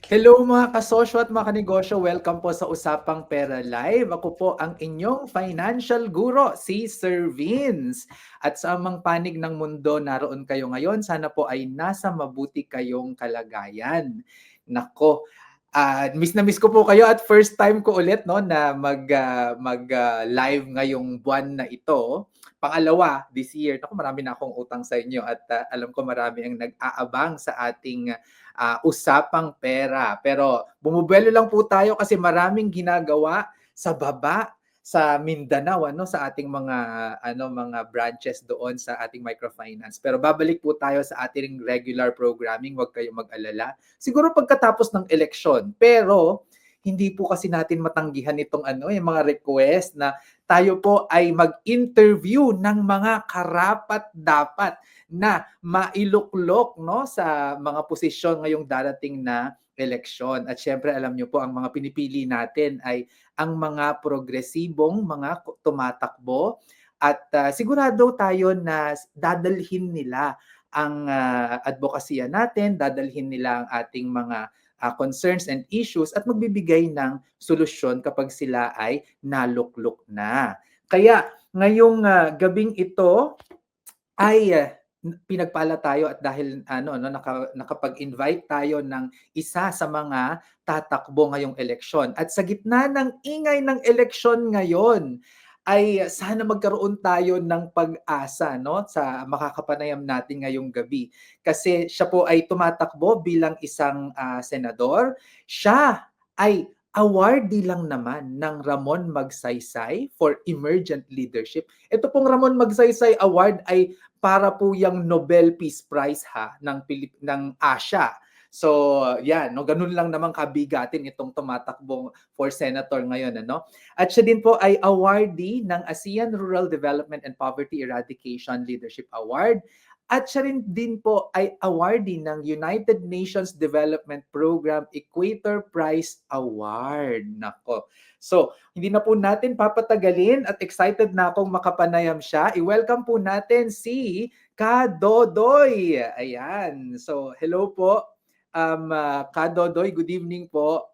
Hello mga kasosyo at mga kanegosyo, welcome po sa Usapang Pera Live. Ako po ang inyong financial guro, si Sir Vince. At sa amang panig ng mundo, naroon kayo ngayon. Sana po ay nasa mabuti kayong kalagayan. Nako, miss na miss ko po kayo at first time ko ulit no na live ngayong buwan na ito. Pangalawa this year. Nako, marami na akong utang sa inyo at alam ko marami ang nag-aabang sa ating usapang pera. Pero bumubuelo lang po tayo kasi maraming ginagawa sa baba sa Mindanao sa ating mga branches doon sa ating microfinance. Pero babalik po tayo sa ating regular programming, huwag kayong mag-alala. Siguro pagkatapos ng eleksyon. Pero hindi po kasi natin matanggihan itong yung mga request na tayo po ay mag-interview ng mga karapat-dapat na mailuklok sa mga posisyon ngayong darating na eleksyon. At syempre alam niyo po ang mga pinipili natin ay ang mga progresibong mga tumatakbo at sigurado tayo na dadalhin nila ang advokasya natin, dadalhin nila ang ating mga concerns and issues at magbibigay ng solusyon kapag sila ay naluklok na. Kaya ngayong gabing ito ay pinagpala tayo at dahil nakapag-invite tayo ng isa sa mga tatakbo ngayong eleksyon. At sa gitna ng ingay ng eleksyon ngayon, ay sana magkaroon tayo ng pag-asa sa makakapanayam natin ngayong gabi. Kasi siya po ay tumatakbo bilang isang senador. Siya ay awardee lang naman ng Ramon Magsaysay for Emergent Leadership. Ito pong Ramon Magsaysay Award ay para po yung Nobel Peace Prize ng Asia. So, yan, ganun lang naman kabigatin itong tumatakbong for senator ngayon, At siya din po ay awardee ng ASEAN Rural Development and Poverty Eradication Leadership Award. At siya rin din po ay awardee ng United Nations Development Program Equator Prize Award. Nako. So, hindi na po natin papatagalin at excited na akong makapanayam siya. I-welcome po natin si Kadodoy. Ayan. So, hello po. Kadodoy, good evening po.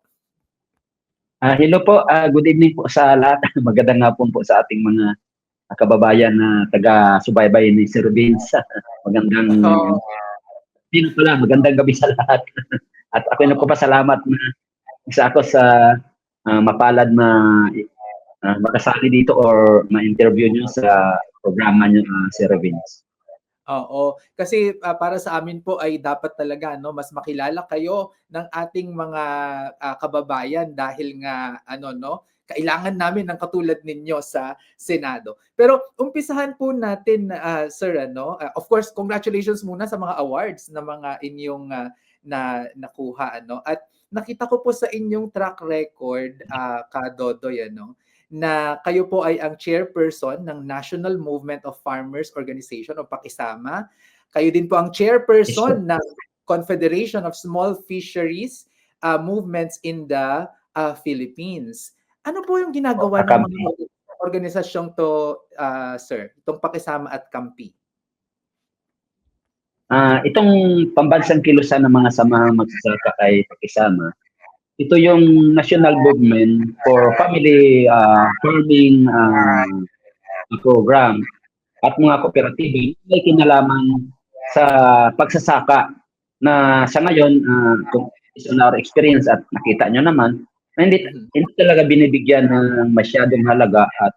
Hello po, good evening po sa lahat. Magandang hapon po sa ating mga kababayan na taga-subaybay ni Sir Vince. Magandang gabi sa lahat. At ako na po pasalamat na isa ako sa mapalad na makasali dito or ma-interview nyo sa programa nyo, Sir Vince. Oo, kasi para sa amin po ay dapat talaga mas makilala kayo ng ating mga kababayan dahil nga kailangan namin ng katulad ninyo sa Senado. Pero umpisahan po natin sir of course congratulations muna sa mga awards na mga inyong na nakuha at nakita ko po sa inyong track record Kadodoy na kayo po ay ang chairperson ng National Movement of Farmers Organization o Pakisama. Kayo din po ang chairperson ng Confederation of Small Fisheries Movements in the Philippines. Ano po yung ginagawa ng mga organisasyong to, sir? Itong Pakisama at Kampi. Itong pambansang kilusan ng mga samahan magsasaka kay Pakisama, ito yung national movement for family farming program at mga kooperatiba may kinalaman sa pagsasaka na sa ngayon based on our experience at nakita nyo naman na hindi talaga binibigyan ng masyadong halaga at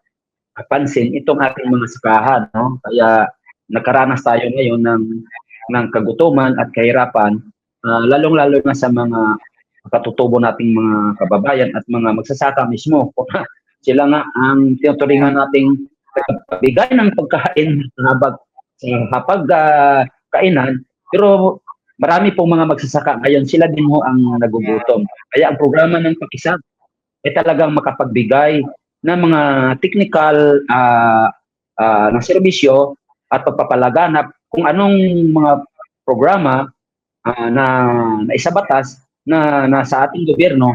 pansin itong ating mga sakahan, no? Kaya nakaranas tayo ngayon ng kagutuman at kahirapan, lalong-lalo na sa mga katutubo nating mga kababayan at mga magsasaka mismo. Sila nga ang tinuturingan nating bigay ng pagkain sa hapag kainan, pero marami pong mga magsasaka ngayon, sila din ho ang nagugutom. Kaya ang programa ng Pakisab ay talagang makapagbigay ng mga technical ng serbisyo at pagpapalaganap kung anong mga programa na naisabatas na nasa ating gobyerno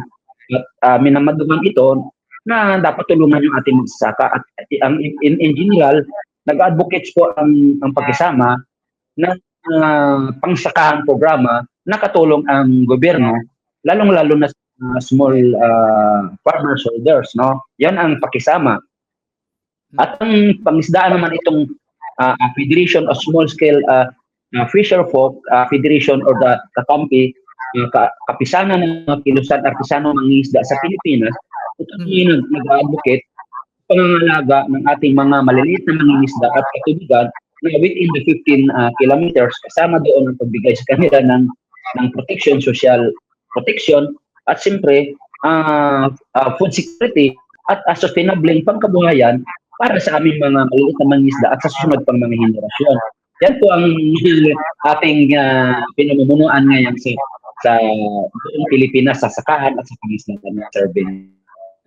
at minamadugan ito na dapat tulungan yung ating magsasaka at in general nag-advocates po ang Pakisama na pangsakahan programa nakatulong ang gobyerno lalong-lalo na sa small farmers holders, no? Yan ang pakisama. At ang pangisdaan naman itong Federation of Small Scale Fisher Folk Federation or the Kakampi, kapisanan ng mga kilusan artisano mangingisda sa Pilipinas, ito yung nag-advocate pangangalaga ng ating mga maliliit na mangingisda at katubigan na within the 15 kilometers, kasama doon ang pagbigay sa kanila ng protection, social protection, at siyempre food security at sustainable pangkabuhayan para sa aming mga maliliit na mangingisda at sa susunod pang mga henerasyon. Yan po ang ating pinamumunuan ngayon sa buong Pilipinas, sa sakahan at sa pangisdaan ng survey.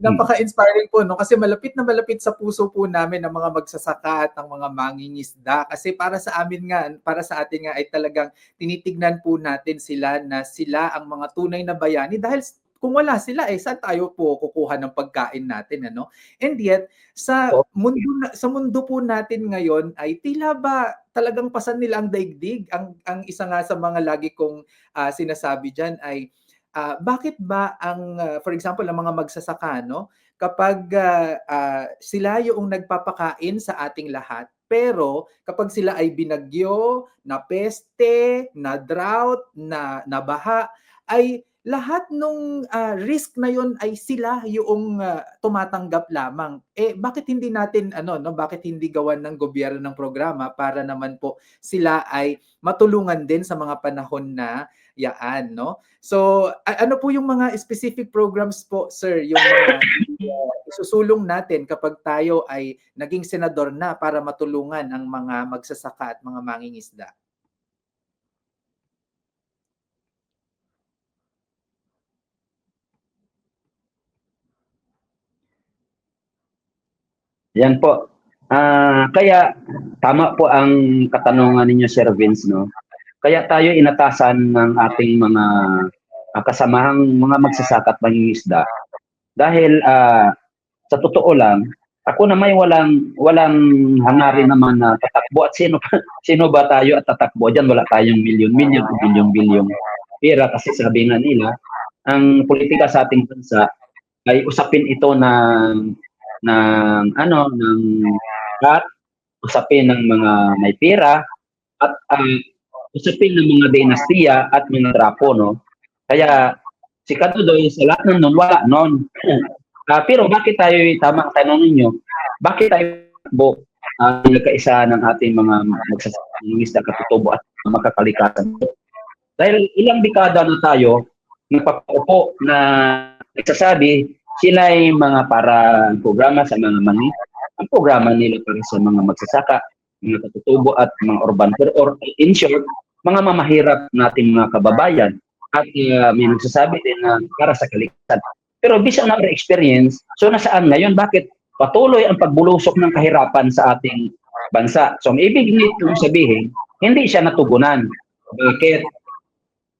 Napaka-inspiring po, no? Kasi malapit na malapit sa puso po namin ng mga magsasaka at ng mga mangingisda. Kasi para sa amin nga, para sa atin nga ay talagang tinitignan po natin sila na sila ang mga tunay na bayani dahil kung wala sila saan tayo po kukuha ng pagkain natin, ano? And yet sa mundo po natin ngayon ay tila ba talagang pasan nila ang daigdig. Ang isa nga sa mga lagi kong sinasabi diyan ay bakit ba ang for example ang mga magsasaka, no, kapag sila yung nagpapakain sa ating lahat, pero kapag sila ay binagyo, na peste, na drought, na baha, ay lahat nung risk na yon ay sila yung tumatanggap lamang. Bakit hindi natin bakit hindi gawan ng gobyerno ng programa para naman po sila ay matulungan din sa mga panahon na yaan, no? So, ano po yung mga specific programs po, sir, yung mga isusulong natin kapag tayo ay naging senador na para matulungan ang mga magsasaka at mga mangingisda? Yan po. Kaya tama po ang katanungan ninyo, Sir Vince, no? Kaya tayo inatasan ng ating mga kasamahang mga magsasaka at mangingisda dahil sa totoo lang, ako na may walang hangarin naman na tatakbo at sino ba tayo at tatakbo diyan, wala tayong milyon-milyon o bilyong-bilyong pera kasi sabi nga nila ang politika sa ating bansa ay usapin ito ng at usapin ng mga may pera at usapin ng mga dinastiya at mga trapo, no? Kaya si Kadudoy sa lahat ng nun, wala nun. Pero bakit tayo, tama ang tanong ninyo, bakit tayo nagkaisa ng ating mga magsasangista, katutubo at makakalikasan? Dahil ilang dekada na tayo nagpapaupo na nagsasabi sila ay mga para programa sa mga ang programa nila para sa mga magsasaka, mga katutubo at mga urban or in short, mga mamahirap nating mga kababayan at may nagsasabi din na para sa kalikasan. Pero based on our experience, so nasaan ngayon? Bakit patuloy ang pagbulusok ng kahirapan sa ating bansa? So ang ibig nito sabihin, hindi siya natugunan. Bakit?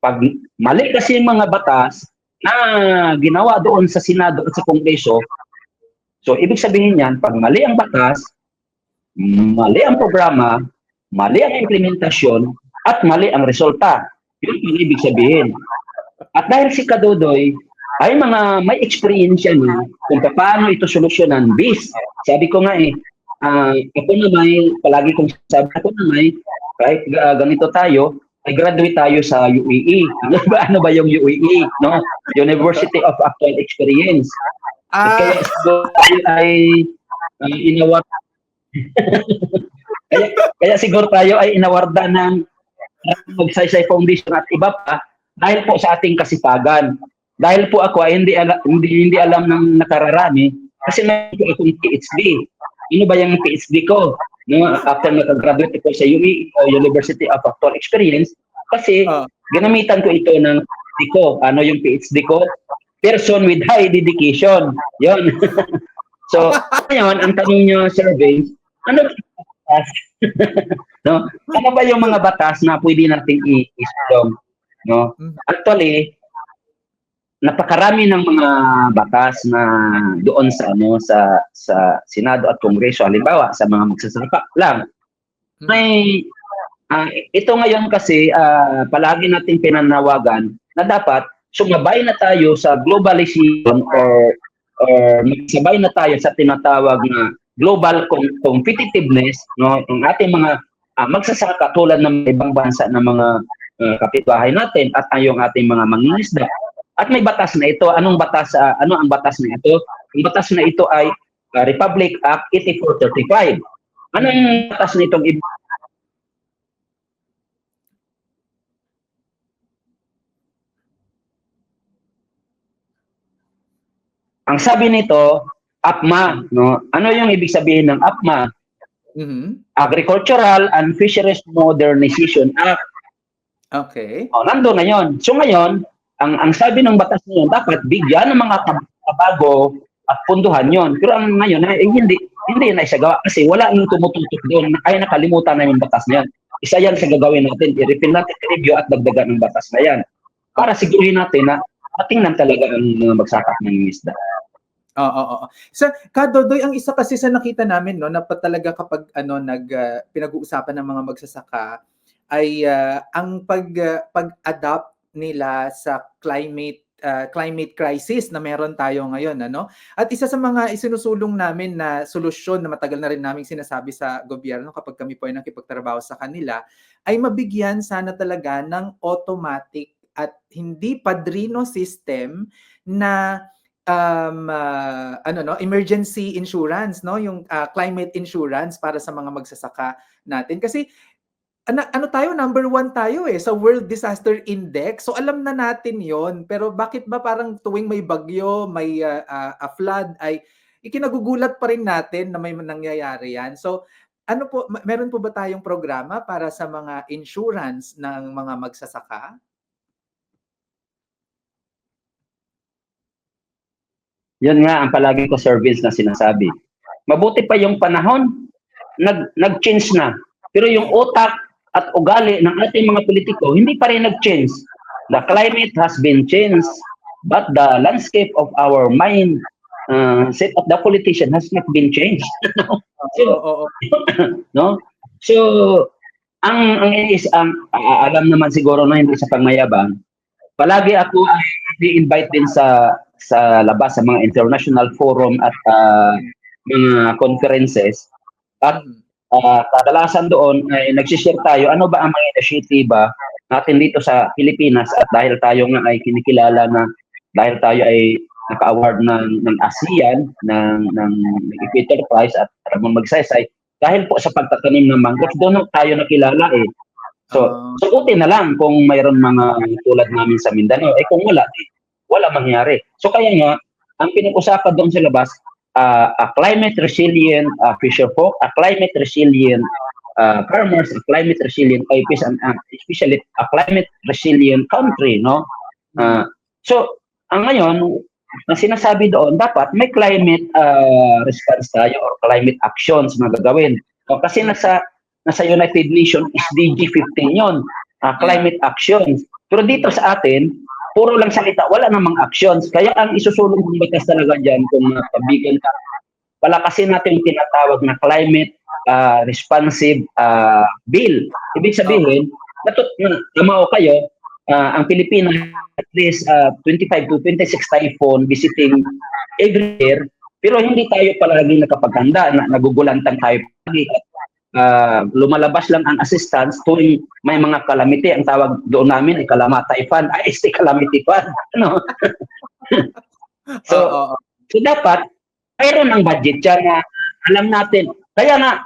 Pag mali kasi yung mga batas na ginawa doon sa Senado at sa Kongreso, so ibig sabihin yan, pag mali ang batas, mali ang programa, mali ang implementasyon, at mali ang resulta. Yun ang ibig sabihin. At dahil si Kadudoy ay may experience na kung paano ito solusyonan. Sabi ko nga ako na palagi kong sabi ako na kahit ganito tayo, ay graduate tayo sa UAE. Ano ba yung UAE? No? University of Actual Experience. Kaya siguro ay inaward. kaya siguro tayo ay inawarda ng Magsaysay Foundation at iba pa dahil po sa ating kasipagan. Dahil po ako ay hindi alam ng nakararami kasi may po akong PhD. Ano ba yung PhD ko? No, after nakagraduate ko sa UAE o University of Actual Experience, kasi ginamitan ko ito ng PhD ko. Ano yung PhD ko? Person with high dedication. Yon. So, ngayon, ang tanong nyo, Sir Vince, ano batas? No? Ano ba yung mga batas na pwede nating i-isulong? No? Actually, napakarami ng mga batas na doon sa Senado at Kongreso, halimbawa sa mga magsasaka lang. Ito ngayon kasi palagi nating pinanawagan na dapat sumabay na tayo sa globalization or sabay na tayo sa tinatawag na global competitiveness, no, ng ating mga magsasaka tulad ng ibang bansa ng mga kapitbahay natin at yung ating mga mangingisda. At may batas na ito. Anong batas? Ano ang batas na ito? Ang batas na ito ay Republic Act 8435. Anong batas na itong ang sabi nito, APMA, no? Ano yung ibig sabihin ng APMA? Agricultural and Fisheries Modernization Act. Okay. Nandun na yun. So ngayon, ang sabi ng batas niyon, dapat bigyan ng mga kabago at punduhan yon. Pero ang ngayon, hindi na isagawa kasi wala nang tumututok doon. Ay nakalimutan na yung batas na yan. Isa yan sa gagawin natin. I-refill natin, i-review at dagdagan ng batas na yan. Para siguruhin natin na atingnan talaga ang mga magsakak ng isda. Oo. So, Kadodoy, ang isa kasi sa nakita namin, no, na talaga kapag pinag-uusapan ng mga magsasaka ay ang pag-adapt nila sa climate crisis na meron tayo ngayon, ano? At isa sa mga isinusulong namin na solusyon na matagal na rin naming sinasabi sa gobyerno kapag kami po ay nakipagtrabaho sa kanila ay mabigyan sana talaga ng automatic at hindi padrino system na emergency insurance, no, yung climate insurance para sa mga magsasaka natin kasi tayo, number 1 tayo sa World Disaster Index, so alam na natin yon, pero bakit ba parang tuwing may bagyo, may flood ay ikinagugulat pa rin natin na may nangyayari yan. So ano po, meron po ba tayong programa para sa mga insurance ng mga magsasaka? Yun nga ang palagi ko service na sinasabi. Mabuti pa yung panahon, nag-change na. Pero yung utak at ugali ng ating mga politiko, hindi pa rin nag-change. The climate has been changed, but the landscape of our mind, set of the politician has not been changed. No? So, alam naman siguro na hindi sa pangmayabang, palagi ako ay i-invite din sa labas sa mga international forum at mga conferences at kadalasan doon ay nagsishare tayo ano ba ang mga initiative natin dito sa Pilipinas at dahil tayo nga ay kinikilala na dahil tayo ay naka-award ng ASEAN ng Equator Prize at Ramon Magsaysay dahil po sa pagtatanim ng mangrove doon tayo nakilala So, sukutin na lang kung mayroon mga tulad namin sa Mindanao. Kung wala mangyari. So, kaya nga, ang pinag-usapan doon sa labas, a climate resilient fisher folk, a climate resilient farmers, a climate resilient IPs, and especially a climate resilient country, no? So, ang ngayon, ang sinasabi doon, dapat may climate response tayo or climate actions na gagawin. Kasi nasa United Nations SDG 15 yon, climate actions. Pero dito sa atin, puro lang salita, wala namang actions. Kaya ang isusulong ng batas talaga dyan, kung pabigan ka, palakasin natin yung tinatawag na climate responsive bill. Ibig sabihin, tama o kayo, ang Pilipinas at least 25 to 26 typhoon visiting every year, pero hindi tayo palagi nakapaganda, nagugulantan tayo palagi. Lumalabas lang ang assistance tuwing may mga calamity. Ang tawag doon namin ay Kalamatay Fund, Calamity Fund. Ano? So dapat mayroon ng budget dyan na alam natin. Kaya nga,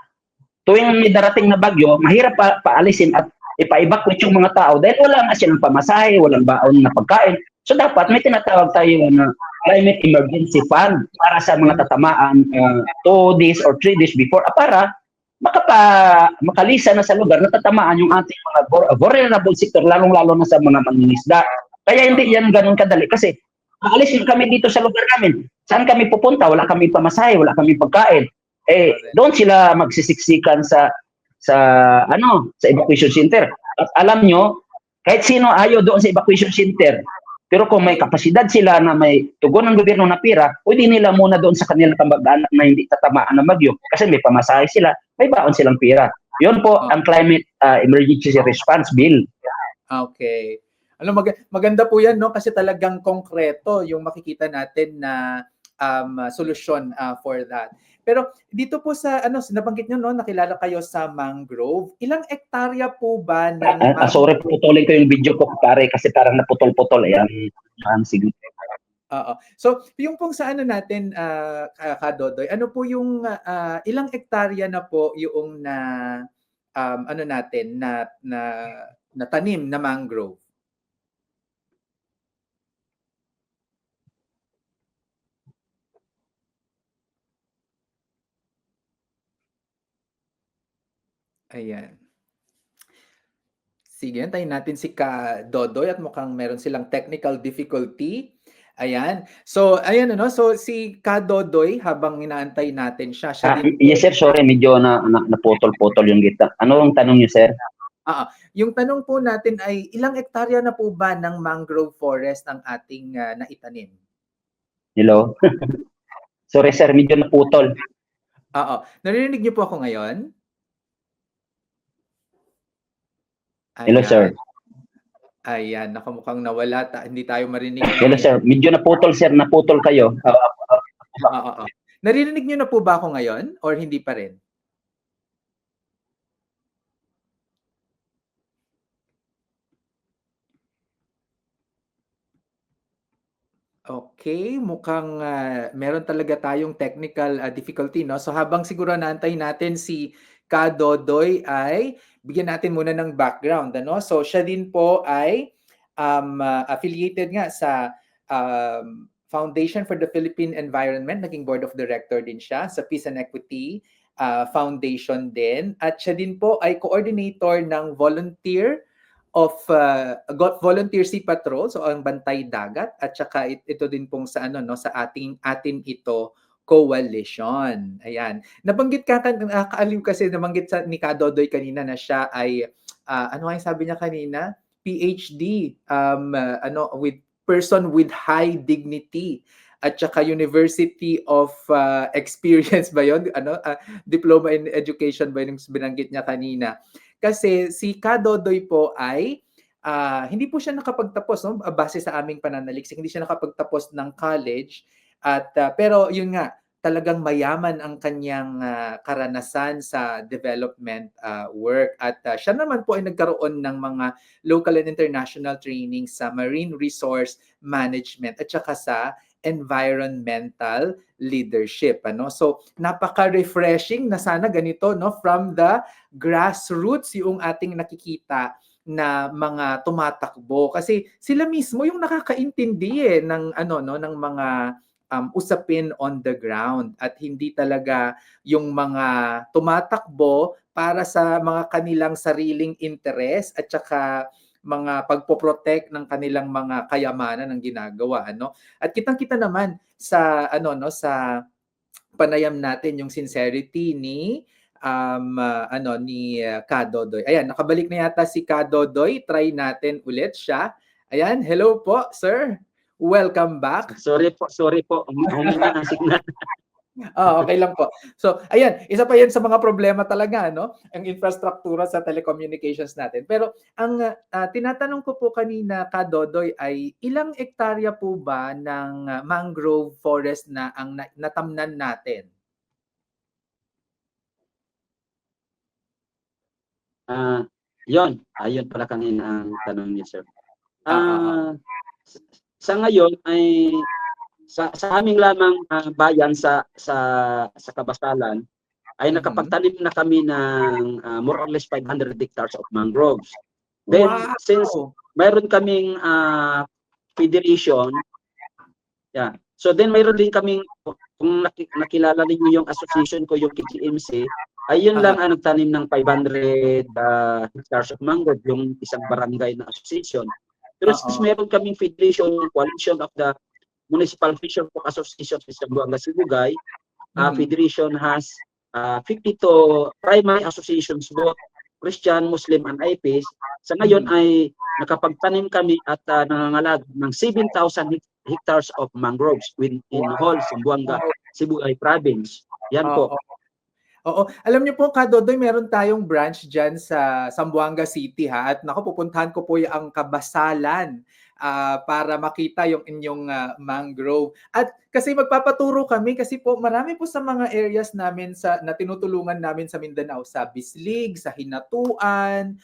tuwing may darating na bagyo, mahirap paalisin at ipa-evacuate yung mga tao dahil wala nga silang pamasahe, walang baon na pagkain. So dapat may tinatawag tayo na Climate Emergency Fund para sa mga tatamaan 2 days or 3 days before para makalisa na sa lugar na tatamaan yung ating mga vulnerable sector, lalong-lalo na sa mga mangingisda. Kaya hindi yan ganun kadali kasi aalisin kami dito sa lugar namin. Saan kami pupunta? Wala kami pamasahe, wala kami pagkain. Doon sila magsisiksikan sa evacuation center. At alam nyo, kahit sino ayaw doon sa evacuation center, pero kung may kapasidad sila na may tugon ng gobyerno na pira, pwede nila muna doon sa kanilang kamag-anak na hindi tatamaan ng bagyo kasi may pamasahe sila, may baon silang pira. Yun po ang Climate Emergency Response Bill. Okay. Maganda po 'yan 'no, kasi talagang konkreto yung makikita natin na solusyon for that. Pero dito po sa ano, nabanggit niyo 'no, nakilala kayo sa mangrove. Ilang ektarya po ba ng Sorry, mangrove? putulin ko yung video ko pare kasi parang naputol-putol. Ayan, sige. Oo. So, yung pong sa ano natin, Kadodoy, ano po yung ilang ektarya na po yung na ano natin na tanim na mangrove? Ayan. Sige, antayin natin si Dodoy at mukhang meron silang technical difficulty. Ayan. So, ayan ano, so si Dodoy habang inaantay natin siya, siya din po. Yes sir, sorry, medyo naputol-putol yung gitna. Ano ang tanong niyo sir? Yung tanong po natin ay ilang ektarya na po ba ng mangrove forest ang ating naitanim? Hello? Sorry sir, medyo naputol. Oo. Narinig niyo po ako ngayon? Hello sir. Ayan, nakamukhang nawala, hindi tayo marinig Hello ni... sir, medyo naputol sir, naputol kayo. Oo. Narinig niyo na po ba ako ngayon or hindi pa rin? Okay, mukhang meron talaga tayong technical difficulty, no? So habang siguro naantay natin si Dodoy ay bigyan natin muna ng background, ano? So siya din po ay affiliated nga sa Foundation for the Philippine Environment, naging board of director din siya sa Peace and Equity Foundation din. At siya din po ay coordinator ng Volunteer Sea Patrol, so ang bantay dagat, at saka ito din pong sa ano no, sa atin ito coalition. Ayan. Nabanggit kaaliw kasi nabanggit sa ni Kadodoy kanina na siya ay ano nga yung sabi niya kanina? PhD ano with person with high dignity at saka University of Experience ba 'yon? Ano Diploma in Education ba yung binanggit niya kanina? Kasi si Kadodoy po ay hindi po siya nakapagtapos, no? Base sa aming pananaliksik, hindi siya nakapagtapos ng college at pero yun nga, talagang mayaman ang kanyang karanasan sa development work at siya naman po ay nagkaroon ng mga local and international training sa marine resource management at saka sa environmental leadership, ano. So napaka-refreshing na sana ganito, no, from the grassroots yung ating nakikita na mga tumatakbo kasi sila mismo yung nakakaintindi ng ano no ng mga usapin on the ground at hindi talaga yung mga tumatakbo para sa mga kanilang sariling interes at saka mga pagpoprotect ng kanilang mga kayamanan ng ginagawa, ano. At kitang-kita naman sa ano no sa panayam natin yung sincerity ni Kadodoy. Ayan, nakabalik na yata si Kadodoy. Try natin ulit siya. Ayan, hello po, sir. Welcome back. Sorry po. Humina ang signal. Okay lang po. So, ayan, isa pa 'yan sa mga problema talaga, no? Ang infrastruktura sa telecommunications natin. Pero ang tinatanong ko po kanina, Kadodoy, ay ilang ektarya po ba ng mangrove forest na ang natamnan natin? Ayun pala kanina ang tanong niya sir. Oo. Sa ngayon ay sa aming lamang bayan sa Kabasalan ay nakapagtanim na kami ng more or less 500 hectares of mangroves. Then since Wow! mayroon kaming federation, so then mayroon din kaming, kung nakilala niyo yung association ko, yung KGMC, ay yun lang ang nagtanim ng 500 hectares of mangrove, yung isang barangay na association. Pero since meron kaming federation, coalition of the Municipal Fisherfolk Association sa Zamboanga, Sibugay, federation has 52 primary associations, both Christian, Muslim, and IPs. Sa ngayon ay nakapagtanim kami at nangangalag ng 7,000 hectares of mangroves in whole Zamboanga, Sibugay province. Yan po. Oo, alam niyo po Kadodoy meron tayong branch diyan sa Zamboanga City ha at naku pupuntahan ko po ang Kabasalan, para makita yung inyong, mangrove. At kasi magpapaturo kami kasi po marami po sa mga areas namin na tinutulungan namin sa Mindanao, sa Bislig, sa Hinatuan,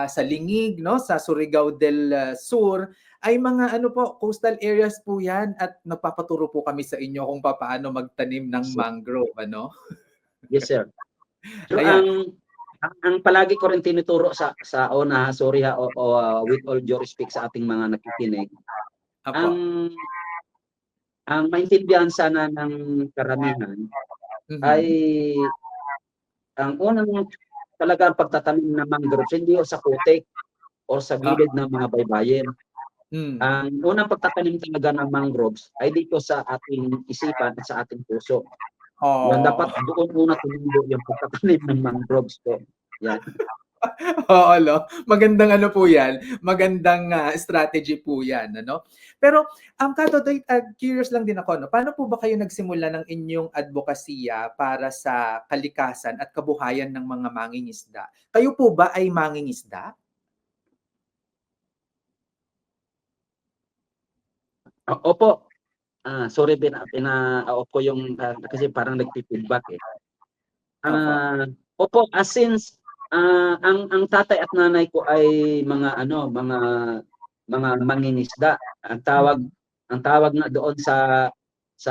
sa Lingig 'no, sa Surigao del Sur, ay mga ano po, coastal areas po 'yan at nagpapaturo po kami sa inyo kung papaano magtanim ng So, mangrove ano. yes, sir. So, Ayan, ang palagi ko rin tinuturo sa una, sorry ha, with all due respect sa ating mga nakikinig, opo. ang maintindihan sana ng karamihan ay Mhm. ang unang talagang pagtatanim ng mangroves hindi o sa putik o sa Ah, gilid ng mga baybayin. hmm. Ang unang pagtatanim talaga ng mangroves ay dito sa ating isipan at sa ating puso. Yun, Oo. dapat doon muna tumundo yung pagtatanim ng mangroves ko. Yan. Oo 'no, magandang ano po 'yan, magandang, strategy po 'yan ano. Pero, Katotoy, curious lang din ako 'no, paano po ba kayo nagsimula ng inyong adbokasya para sa kalikasan at kabuhayan ng mga mangingisda? Kayo po ba ay mangingisda? Opo. Sorry, pina-off ko yung kasi parang nagfi-feedback eh. Opo. Ah, Opo, since ang tatay at nanay ko ay mga ano, mga mangingisda. Mhm. Ang tawag nga doon sa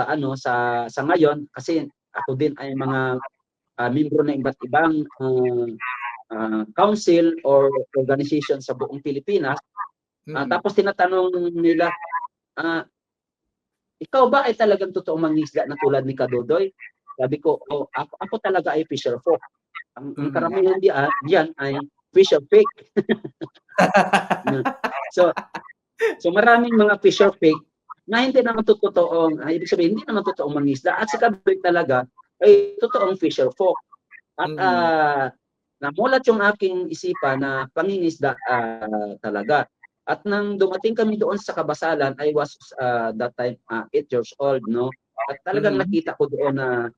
ano sa ngayon kasi ako din ay mga miyembro ng iba't ibang council or organization sa buong Pilipinas. Mhm. Tapos tinatanong nila, ah, ikaw ba ay talagang totoong mangingisda na tulad ni Kadodoy? Sabi ko, oh, ako talaga ay fisher folk. Ang Mhm. karamihan diyan ay fisher fake. So, maraming mga fisher fake na hindi naman totoong, ibig sabihin, hindi naman totoong mangisda. At si Kadodoy talaga ay totoong fisher folk. At Mhm. namulat yung aking isipan na pangingisda talaga. At nang dumating kami doon sa Kabasalan, I was that time 8 years old, no? At talagang Mhm. nakita ko doon na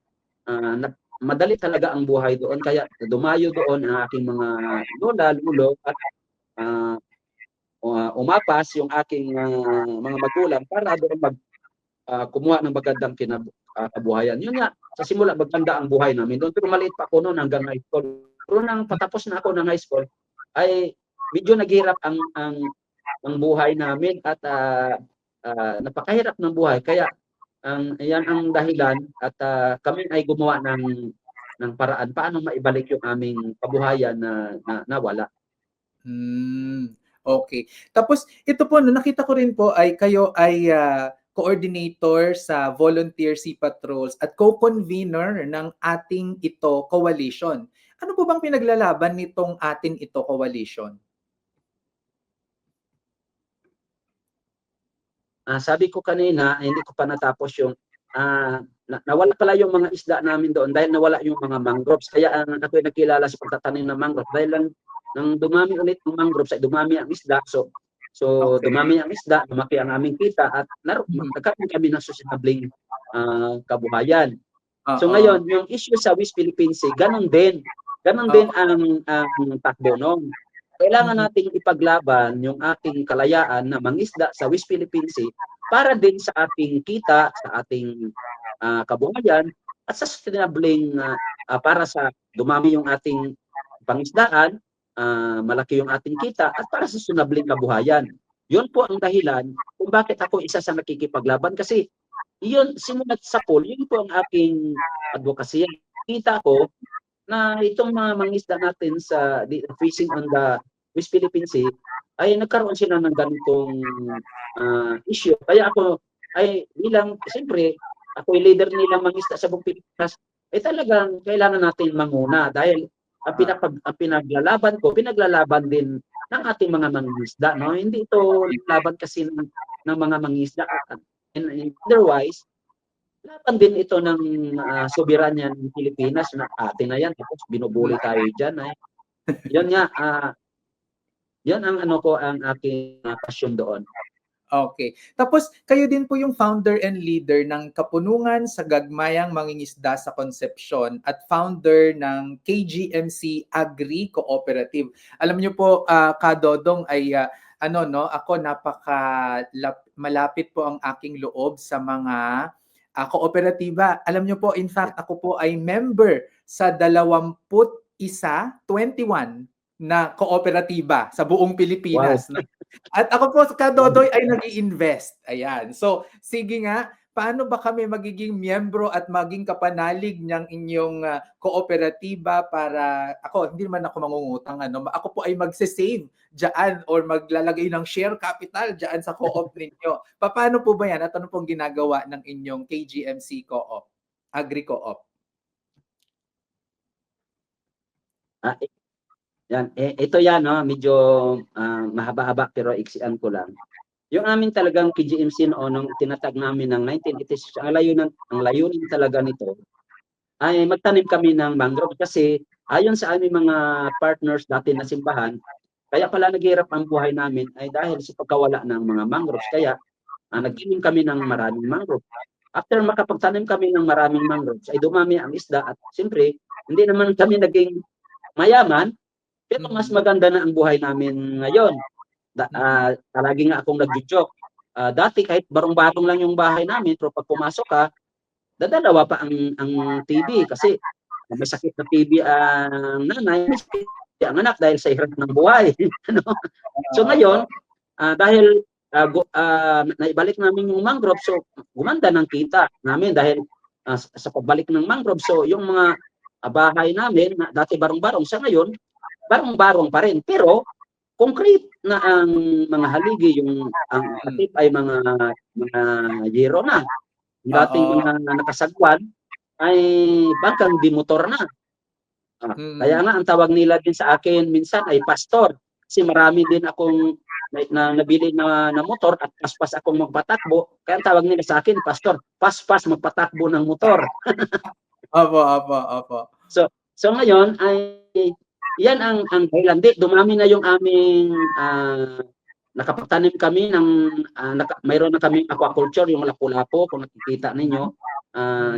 madali talaga ang buhay doon. Kaya dumayo doon ang aking mga lola, lulo, at ah, umapas yung aking mga magulang para doon kumuha ng magandang kabuhayan. Yun nga, sa simula maganda ang buhay namin doon. Pero maliit pa ako noon hanggang high school. Pero nang patapos na ako ng high school, ay medyo naghirap ang buhay namin at napakahirap ng buhay. Kaya yan ang dahilan at kami ay gumawa ng paraan paano maibalik yung aming kabuhayan na nawala. Okey. Tapos ito po 'no, nakita ko rin po ay kayo ay, coordinator sa Volunteer Sea Patrols at co-convener ng Ating Ito Coalition. Ano po bang pinaglalaban nitong Ating Ito Coalition? Sabi ko kanina, hindi ko pa natapos yung nawala pala yung mga isda namin doon dahil nawala yung mga mangroves. Kaya ako'y nagkilala sa pagtatanim ng mangrove dahil lang nang dumami ulit ang mangroves ay dumami ang isda. So Okey. dumami ang isda, lumaki ang aming kita at Mhm. nagkaroon kami ng sustainable kabuhayan. So Oo. ngayon, yung issue sa West Philippine Sea, ganun din. Ganun din Oo. ang takbo nun. Kailangan Mm. nating ipaglaban yung ating kalayaan na mangisda sa West Philippine Sea para din sa ating kita, sa ating kabuhayan, at sa sustainableng para sa dumami yung ating pangisdaan, malaki yung ating kita, at para sa sustainableng kabuhayan. Yun po ang dahilan kung bakit ako isa sa nakikipaglaban kasi yun, simulat sa pool, yun po ang aking advokasya. Kita ko na itong mga mangisda natin sa fishing on the West Philippine Sea ay nagkaroon sila ng ganitong issue. Kaya ako ay bilang, siyempre, ako ay leader nilang mangisda sa buong Pilipinas, ay talagang kailangan natin manguna dahil Ah, ang pinaglalaban din ng ating mga mangingisda. No? Hindi ito laban kasi ng mga mangingisda. Otherwise, laban din ito ng soberanya ng Pilipinas na atin na yan tapos mm. binubuli tayo diyan ay yun nga yan ang ano ko ang aking pasyon doon. Okay. Tapos kayo din po yung founder and leader ng Kapunungan sa Gagmayang Mangingisda sa Concepcion at founder ng KGMC Agri Cooperative. Alam niyo po, Kadodong ay ano no, ako malapit po ang aking loob sa mga kooperatiba. Alam niyo po, in fact, ako po ay member sa 21 na kooperatiba sa buong Wow. Pilipinas. No? At ako po, Kadodoy, ay nag-i-invest. Ayan. So, sige nga, paano ba kami magiging miyembro at maging kapanalig ng inyong kooperatiba para, ako, hindi naman ako mangungutang, ano, ako po ay magse-save dyan or maglalagay ng share capital dyan sa co-op ninyo. Paano po ba yan at ano pong ginagawa ng inyong KGMC Co-op, Agri Co-op? Ah, yan. Ito yan, no? Medyo mahaba-haba pero iksian ko lang. Yung amin talagang KGMC noon, nung tinatag namin ng 1980s, ang layunin talaga nito ay magtanim kami ng mangrove kasi ayon sa aming mga partners dati na simbahan, kaya pala naghihirap ang buhay namin ay dahil sa pagkawala ng mga mangroves. Kaya nagtanim kami ng maraming mangrove. After makapagtanim kami ng maraming mangroves, ay dumami ang isda at siyempre, hindi naman kami naging mayaman, pero mas maganda na ang buhay namin ngayon. Palagi nga akong nag-joke. Dati kahit barong-barong lang yung bahay namin, pero pag pumasok ka, dadalawa pa ang TV kasi may sakit na TV ang nanay, may sakit ang anak dahil sa hirap ng buhay. Ano? So ngayon, dahil naibalik namin yung mangrove, so gumanda ng kita namin dahil sa pagbalik ng mangrove. So yung mga bahay namin, dati barong-barong, sa ngayon, barong-barong pa rin. Pero concrete na ang mga haligi, ang atip ay mga yero na. Ang dating mga nakasagwan ay bangkang bimotor na. Kaya nga ang tawag nila din sa akin minsan ay pastor. Kasi marami din akong nabili na motor at paspas akong magpatakbo. Kaya ang tawag nila sa akin, pastor, paspas magpatakbo ng motor. Opo. So ngayon ay yan ang dahilan. Dumami na yung aming nakapagtanim kami ng mayroon na kaming aquaculture, yung lapu-lapu kung nakikita ninyo.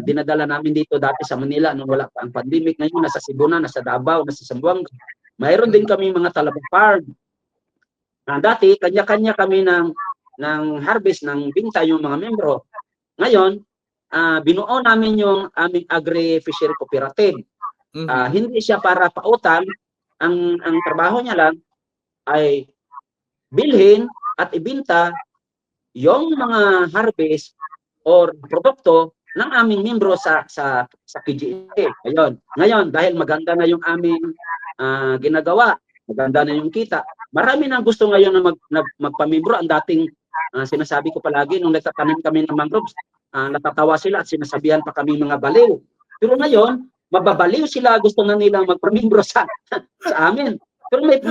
Dinadala namin dito dati sa Manila nung wala pa ang pandemic. Ngayon nasa Cebu na, nasa Davao, nasa Zamboanga. Mayroon din kami mga talabang farm. Dati kanya-kanya kami ng harvest ng binta yung mga membro. Ngayon, binuo namin yung aming agri-fishery cooperative. Hindi siya para pautang, ang trabaho niya lang ay bilhin at ibinta yung mga harvest or produkto ng aming membro sa PGA. Ngayon, dahil maganda na yung aming ginagawa, maganda na yung kita, marami nang gusto ngayon na magpamembro. Ang dating sinasabi ko palagi, nung nagtatanim kami ng mangroves, natatawa sila at sinasabihan pa kami mga baliw. Pero ngayon, mababaliw sila, gusto na nilang magpamembro sa amin. Pero may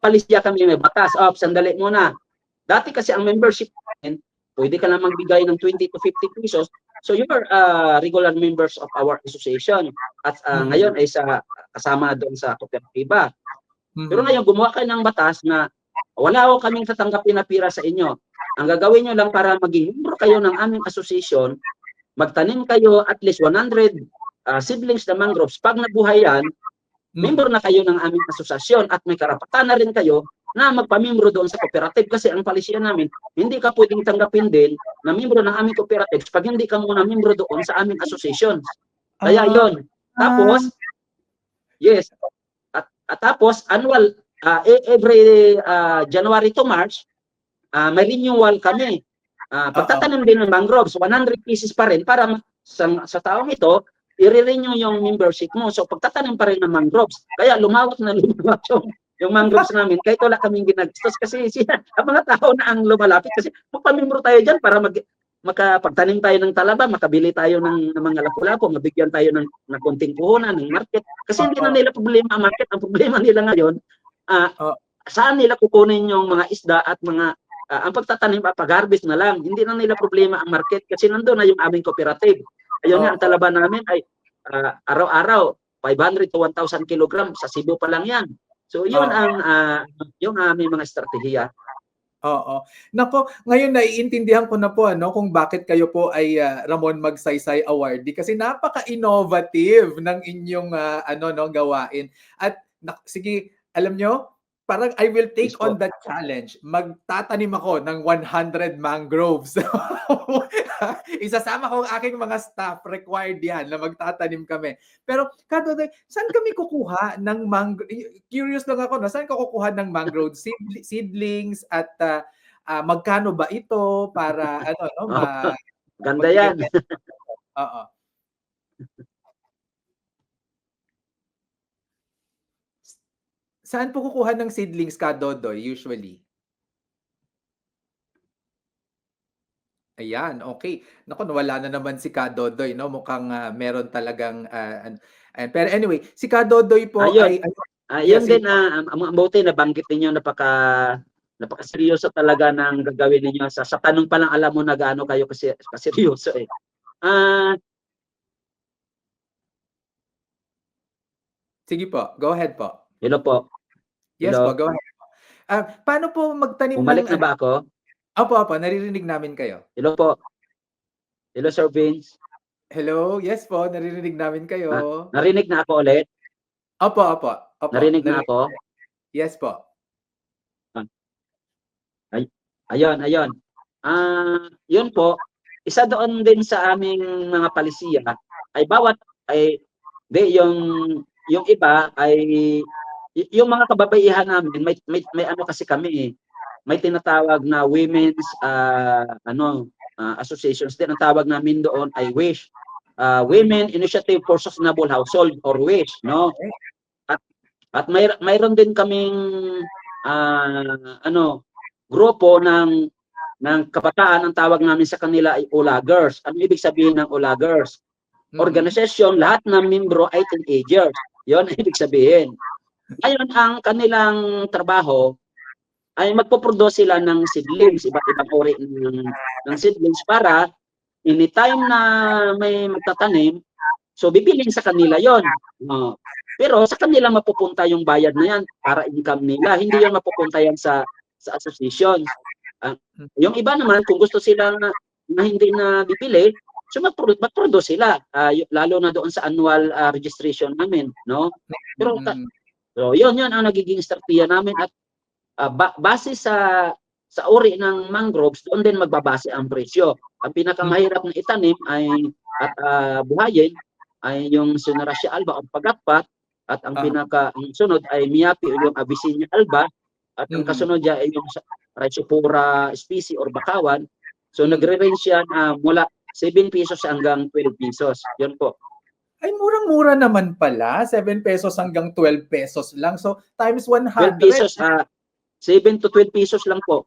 palisya kami, may batas. Sandali muna. Dati kasi ang membership, pwede ka lang magbigay ng 20 to 50 pesos. So you are regular members of our association. At ngayon ay kasama doon sa kooperatiba. Pero ngayon, gumawa kayo ng batas na wala ko kaming tatanggapin na pira sa inyo. Ang gagawin nyo lang para maging membro kayo ng aming association, magtanim kayo at least 100 seedlings na mangroves. Pag nabuhay yan, member na kayo ng aming asosasyon at may karapatan na rin kayo na magpamembro doon sa cooperative kasi ang palisiya namin, hindi ka pwedeng tanggapin din na membro ng aming cooperative pag hindi ka muna membro doon sa aming association. Kaya yon. Tapos, yes, at tapos annual, every January to March, may renewal kami. Pagtatanim din ng mangroves, 100 pieces pa rin para sa taong ito, i-renew yung membership mo. So pagtatanim pa rin ng mangroves. Kaya lumawak yung mangroves namin. Kahit wala kaming ginagastos kasi ang mga tao na ang lumalapit kasi magpamembro tayo dyan para makapagtanim tayo ng talaba, makabili tayo ng mga lapu-lapu, mabigyan tayo ng konting puhunan ng market. Kasi hindi na nila problema ang market. Ang problema nila ngayon, saan nila kukunin yung mga isda at mga ang pagtatanim at pag-harvest na lang. Hindi na nila problema ang market kasi nandoon na yung aming cooperative. Ayun nga, ang talaba namin ay araw-araw 500 to 1,000 kilogram sa Cebu pa lang yan. So yun ang yung aming mga estratehiya. Oo. Naku, ngayon naiintindihan ko na po ano kung bakit kayo po ay Ramon Magsaysay awardee kasi napaka-innovative ng inyong ano no gawain. At sige, alam nyo, parang I will Yes take po. on that challenge. Magtatanim ako ng 100 mangroves. Isasama ko ang aking mga staff, required yan na magtatanim kami. Pero Kadodoy, saan kami kukuha ng curious lang ako, no? Saan ka kukuha ng mangrove seedlings at magkano ba ito para ano no Oh, ganda magbigay yan. tayo. Oo. Saan po kukuha ng seedlings, Kadodoy, usually? Ayan, okay. Naku, nawala na naman si Kadodoy, no? Mukhang meron talagang pero anyway, si Kadodoy po Ayun. ay ano, Yun yes, din ang mabuti nabanggit ninyo napaka-seryoso talaga ng gagawin ninyo sa tanong pa lang alam mo na gaano kayo kasi kaseryoso eh. sige po, go ahead po. Hello po. Yes po, Hello. go ahead po. Paano po magtanim ng Bumalik na ba ako? Opo, naririnig namin kayo. Hello po. Hello, Sir Vince. Hello, yes po, naririnig namin kayo. Narinig na ako ulit? Opo, opo. Narinig na ako? Yes po. Ayun. Yun po, isa doon din sa aming mga palisiya ay yung iba ay yung mga kababaihan namin may ano kasi kami may tinatawag na women's associations din. Ang tawag namin doon ay WISH, Women Initiative for Sustainable Household or WISH, no? At mayroon din kaming grupo ng kabataan. Ang tawag namin sa kanila ay Ulagers. Ano ibig sabihin ng Ulagers? Organisasyon, lahat ng membro ay teenagers. Yon ang ibig sabihin. Ngayon, ang kanilang trabaho ay magpo-produce sila ng seedlings, iba't ibang uri ng seedlings para anytime na may magtatanim, so bibilin sa kanila yon. Pero sa kanila mapupunta yung bayad na yan para income nila. Hindi yan mapupunta yan sa association. Yung iba naman, kung gusto sila na hindi na bibili, so mag-produce sila, lalo na doon sa annual registration namin, no? Pero so yun ang nagiging strategiya namin at base sa uri ng mangroves, doon din magbabase ang presyo. Ang pinakamahirap na itanim at buhayin ay yung Sunaracia alba o pagatpat, at ang sunod ay Miyapi o yung Abyssinia alba, at ang kasunod ay yung Rhizopora species or bakawan. So nagre-range yan mula 7 pesos hanggang 12 pesos. Yun po. Ay, murang-mura naman pala. 7 pesos hanggang 12 pesos lang. So, times 100. 12 pesos, 7 to 12 pesos lang po.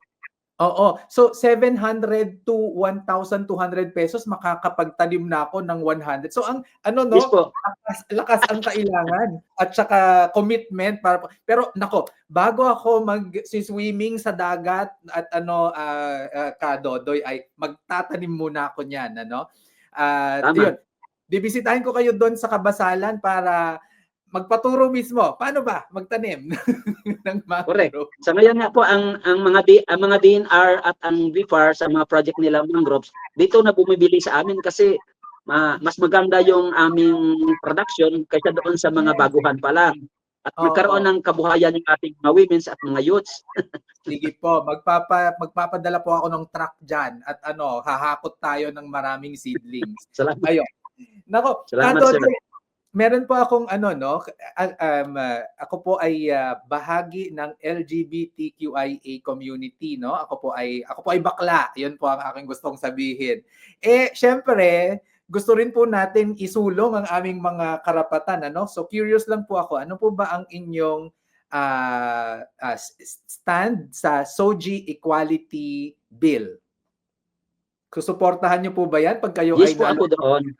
Oo. So, 700 to 1,200 pesos makakapagtanim na ako ng 100. So, ang Yes po. lakas ang kailangan at saka commitment pero nako, bago ako mag-swimming sa dagat at Kadodoy ay magtatanim muna ako niyan, yun. Bibisitahin ko kayo doon sa Kabasalan para magpaturo mismo. Paano ba magtanim ng mangrove? Correct. Sa ngayon nga po ang mga DNR at ang BIFAR sa mga project nila mangroves, dito na bumibili sa amin kasi mas maganda yung aming production kaysa doon sa mga baguhan pa lang. At magkaroon ng kabuhayan yung ating mga women's at mga youths. Sige po, magpapadala po ako ng truck dyan at hahakot tayo ng maraming seedlings. Salamat. Ayun. Nako, Salamat. meron po akong ako po ay bahagi ng LGBTQIA community, no? Ako po ay bakla. 'Yun po ang aking gustong sabihin. Syempre, gusto rin po natin isulong ang aming mga karapatan, ano? So curious lang po ako, ano po ba ang inyong stand sa SOGI Equality Bill? Susuportahan niyo po ba 'yan pag kayo yes ay po ako doon.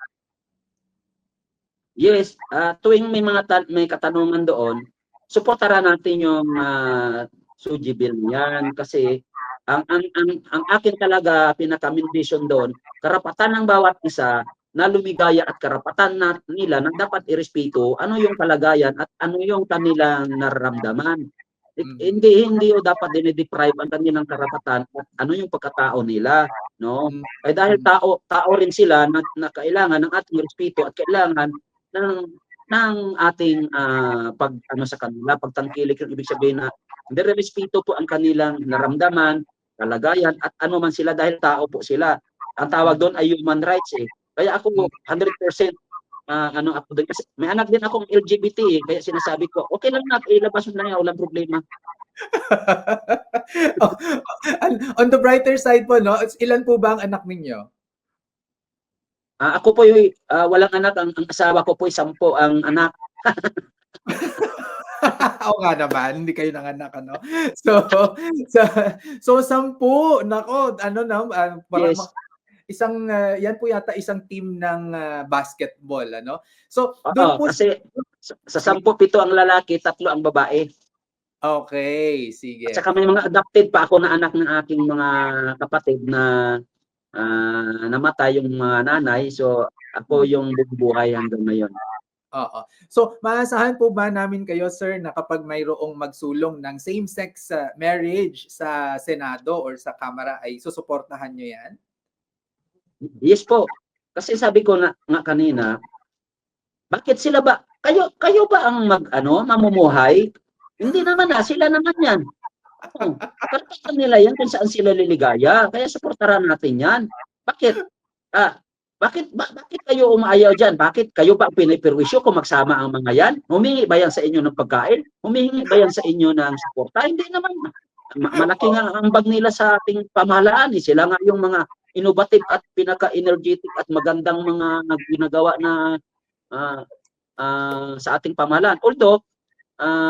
Yes, tuwing may katanungan doon, suportahan natin yung SOGI bill yan kasi ang akin talaga pinaka-main vision doon, karapatan ng bawat isa na lumigaya at karapatan nila na dapat irespeto ano yung kalagayan at ano yung kanilang nararamdaman. Hindi o dapat dine-deprive ang kanilang karapatan at ano yung pagkatao nila, no? Ay dahil tao rin sila na kailangan ng ating respeto at kailangan ng ating pag ano sa kanila, pagtangkilik, yung ibig sabihin na nirerespeto po ang kanilang naramdaman, kalagayan at ano man sila dahil tao po sila. Ang tawag doon ay human rights eh. Kaya ako 100% ano ako doon kasi may anak din akong LGBT eh, kaya sinasabi ko, okay lang na, ilabas mo na yan, walang problema. On the brighter side po, no, ilan po ba ang anak ninyo? Ako po yung walang anak, ang asawa ko po 10 ang anak. Oo nga naman, hindi kayo nanganak, ano? So, so, so 10, nako, ano na, parang Yes. isang, yan po yata isang team ng basketball, ano? So, Oo, doon po kasi sa 10, 7 ang lalaki, 3 ang babae. Okay, At sige. saka may mga adopted pa ako na anak ng aking mga kapatid na namatay yung mga nanay. So, ako yung bubuhay hanggang ngayon. Oo. So, maasahan po ba namin kayo, sir, na kapag mayroong magsulong ng same-sex marriage sa Senado or sa Kamara ay susuportahan nyo yan? Yes po. Kasi sabi ko nga kanina, bakit sila ba, kayo ba ang mamumuhay? Hindi naman sila naman yan. Karapatan nila yan kung saan sila liligaya. Kaya suportahan natin yan. Bakit? Bakit kayo umaayaw dyan? Bakit kayo ba ang pinipirwisyo kung magsama ang mga yan? Humingi ba yan sa inyo ng pagkain? Humingi ba yan sa inyo ng suporta? Hindi naman. Malaki nga ang ambag nila sa ating pamahalaan. Sila nga yung mga innovative at pinaka-energetic at magandang mga ginagawa na sa ating pamahalaan. Although,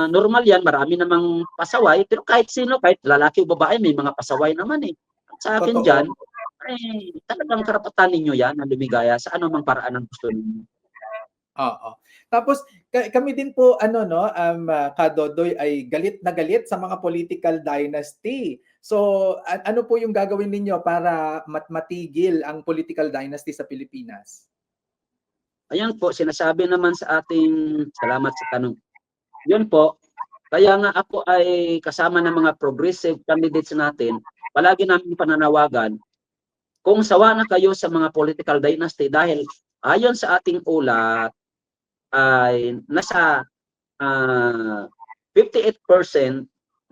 normal yan, marami namang pasaway, pero kahit sino, kahit lalaki o babae, may mga pasaway naman eh. At sa akin Totoo. dyan, talagang karapatan ninyo yan na lumigaya sa anumang paraan ang gusto ninyo. Oo. Tapos kami din po Kadodoy ay galit na galit sa mga political dynasty. So ano po yung gagawin ninyo para matigil ang political dynasty sa Pilipinas? Ayan po, sinasabi naman sa ating, salamat sa tanong. Yun po, kaya nga ako ay kasama ng mga progressive candidates natin, palagi namin pananawagan, kung sawa na kayo sa mga political dynasty dahil ayon sa ating ulat ay nasa 58%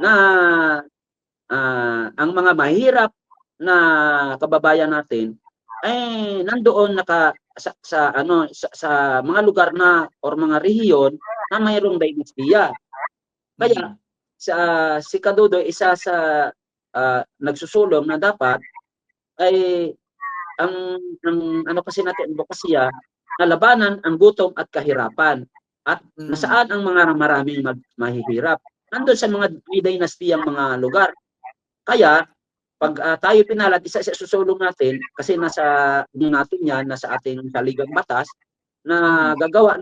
na ang mga mahirap na kababayan natin ay nandoon sa mga lugar na or mga rehiyon na mayroong dynastiya. Kaya si Kadudoy isa sa nagsusulong na dapat ay ang ano kasi natin advokasya na labanan ang gutom at kahirapan at nasaan ang mga maraming mahihirap. Nandun sa mga dinastiyang mga lugar. Kaya pag tayo pinalad, isa susulong natin kasi nasa natin yan, nasa ating saligang batas na gagawa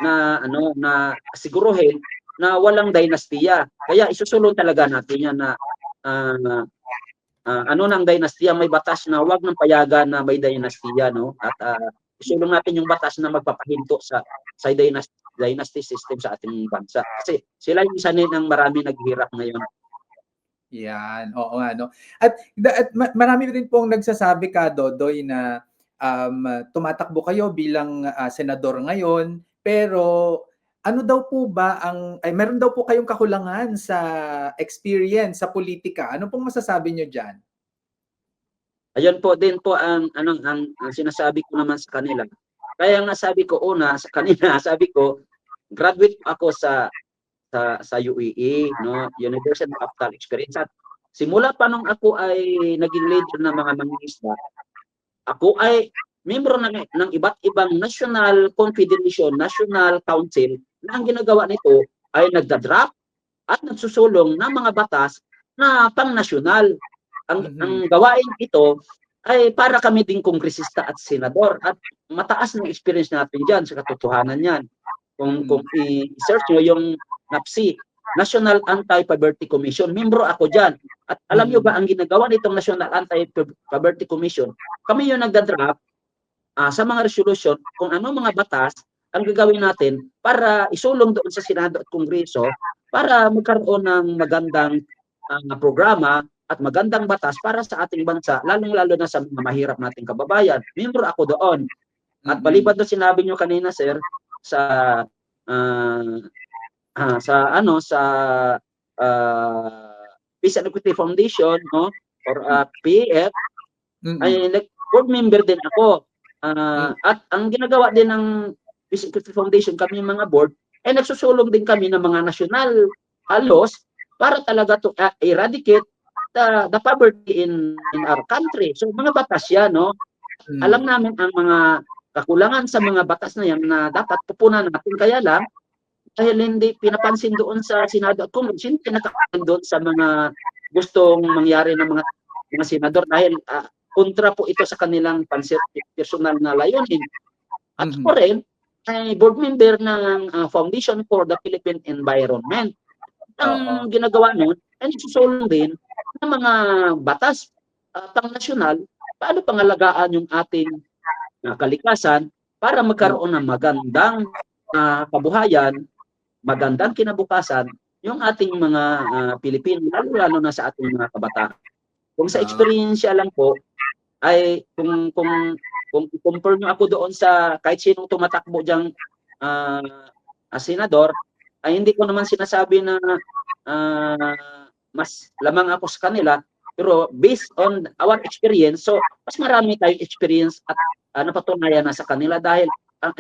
na siguruhin na walang dinastiya. Kaya isusulong talaga natin yan na ng dinastiya, may batas na wag nang payagan na may dinastiya, no? At isulong natin yung batas na magpapahinto sa dynasty system sa ating bansa. Kasi sila yung isa ng marami naghihirap ngayon. Yan, oo nga, no? At marami rin pong nagsasabi, Dodoy, na tumatakbo kayo bilang senador ngayon, pero ano daw po ba meron daw po kayong kakulangan sa experience sa politika. Ano pong masasabi nyo dyan? Ayun po din po ang sinasabi ko naman sa kanila. Kaya nga sabi ko sa kanila, sabi ko, graduate ako sa UAE, no, University of Capital Experience. At simula pa nung ako ay naging leader ng mga mangingisda, ako ay membro ng iba't ibang national confederation, national council, na ang ginagawa nito ay nagda-draft at nagsusulong ng mga batas na pang-nasyonal. Ang gawain ito ay para kami ding kongresista at senador at mataas ng experience natin diyan sa katotohanan niyan. Kung i-search nyo yung NAPSI, National Anti-Poverty Commission, membro ako diyan. At alam nyo ba ang ginagawa nitong National Anti-Poverty Commission? Kami yung nagda-draft sa mga resolution kung ano mga batas ang gagawin natin para isulong doon sa Senado at Kongreso para magkaroon ng magandang programa at magandang batas para sa ating bansa, lalong-lalo na sa mga mahirap nating kababayan. Miyembro ako doon. At balibad na sinabi nyo kanina, sir, sa sa Peace and Equity Foundation, no, or PEF, ay board member din ako. At ang ginagawa din ng Peace and Equity Foundation, kami yung mga board, ay nagsusulong din kami ng mga national laws para talaga to eradicate the poverty in our country. So mga batas yan, no? Alam namin ang mga kakulangan sa mga batas na yan na dapat pupunan natin. Kaya lang, dahil hindi pinapansin doon sa Senado at Congress, hindi pinakapansin doon sa mga gustong mangyari ng mga senador dahil kontra po ito sa kanilang personal na layunin. At ako rin, ay board member ng Foundation for the Philippine Environment. Ang ginagawa nun, ay nagsusulong din ng mga batas pang-nasyonal, paano pangalagaan yung ating kalikasan para magkaroon ng magandang kabuhayan, magandang kinabukasan yung ating mga Pilipino, lalo na sa ating mga kabataan. Kung sa experience lang po, ay kung compare nyo ako doon sa kahit sinong tumatakbo diyang senador, ay hindi ko naman sinasabi na mas lamang ako sa kanila, pero based on our experience, so mas marami tayong experience at napatunayan na sa kanila dahil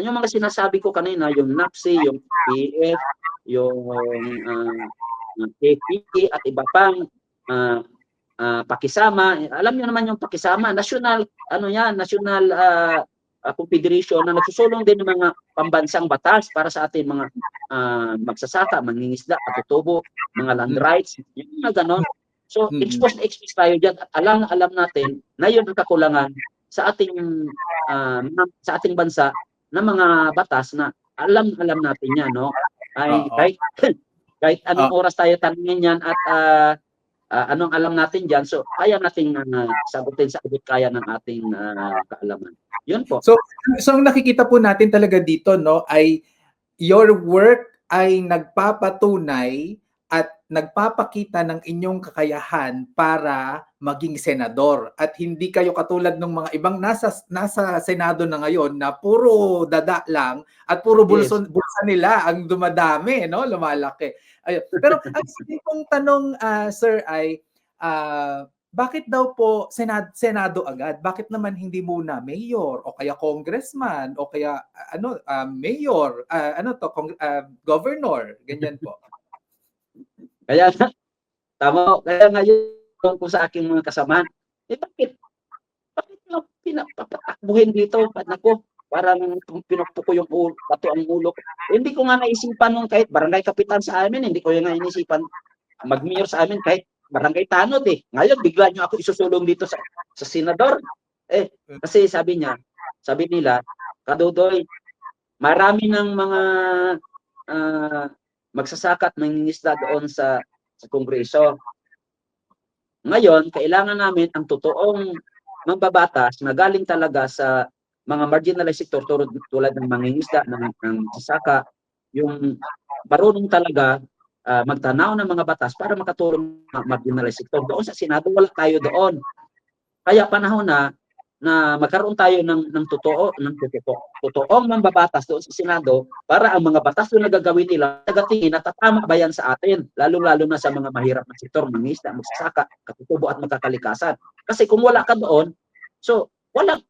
yung mga sinasabi ko kanina, yung NAPSI, yung PF, yung KPP at iba pang pakisama. Alam niyo naman yung pakisama, national national confederation na nagsusulong din ng mga pambansang batas para sa ating mga magsasaka, mangingisda, katutubo, mga land rights, yung mga ganon. So, expose tayo dyan at alam natin na yun ang kakulangan sa ating bansa na mga batas na alam natin yan, no? Ay kahit anong oras tayo tanungin yan at anong alam natin dyan, so kaya nating sagutin sa kaya ng ating kaalaman. Yun po. So ang nakikita po natin talaga dito, no, ay your work ay nagpapatunay at nagpapakita ng inyong kakayahan para maging senador at hindi kayo katulad ng mga ibang nasa Senado na ngayon na puro dada lang at puro bulsa nila ang dumadami, no, lumalaki. Ayun. Pero ang simpleng tanong, sir, ay bakit daw po Senado agad? Bakit naman hindi muna mayor o kaya congressman o kaya mayor, governor, ganyan po? Kaya tama, kaya ngayon ko sa aking mga kasamahan, bakit mo pinapatakbuhin dito? Nako, parang pinukpo ko yung bato ang ulo ko. Hindi ko nga naisipan nung kahit barangay kapitan sa amin, hindi ko nga inisipan mag-mayor sa amin kahit barangay tanod eh. Ngayon, bigla nyo ako isusulong dito sa senador. Kasi sabi nila, Kadudoy, marami ng mga magsasaka at mangingisda doon sa Kongreso. Ngayon, kailangan namin ang totoong mambabatas na galing talaga sa mga marginalized sector tulad ng mangingisda, ng magsasaka, yung marunong talaga magtanaw ng mga batas para makatulong ng marginalized sector. Doon sa Senado, wala tayo doon. Kaya panahon na magkaroon tayo ng totoong mambabatas doon sa Senado para ang mga batas na gagawin nila tagatingin na tatama ba yan sa atin, lalong-lalo na sa mga mahirap na sektor, mangingisda, magsasaka, katutubo at magkakalikasan. Kasi kung wala ka doon, so walang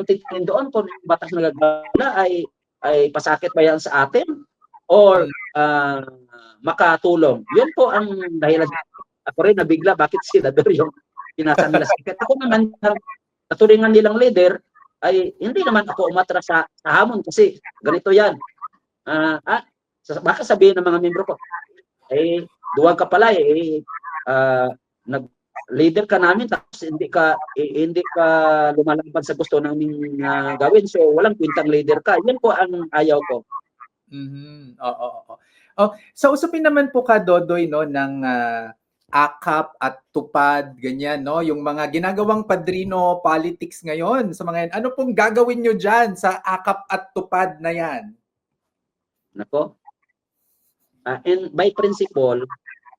titingin doon kung yung batas na gagawin ay pasakit ba yan sa atin or makatulong. Yun po ang dahilan. Ako rin nabigla bakit senador yung pinasa nila. Ako naman katuringan nilang leader ay hindi naman ako umatras sa hamon kasi ganito yan. Baka sabihin ng mga membro ko, duwag ka pala nag-leader ka namin tapos hindi ka lumalaban sa gusto namin gawin. So walang kwintang leader ka. Yan po ang ayaw ko. Sa usapin naman po ka, Dodoy, no, ng AKAP at tupad, ganyan, no? Yung mga ginagawang padrino politics ngayon sa mga yan. Ano pong gagawin nyo dyan sa AKAP at tupad na yan? Nako. And by principle,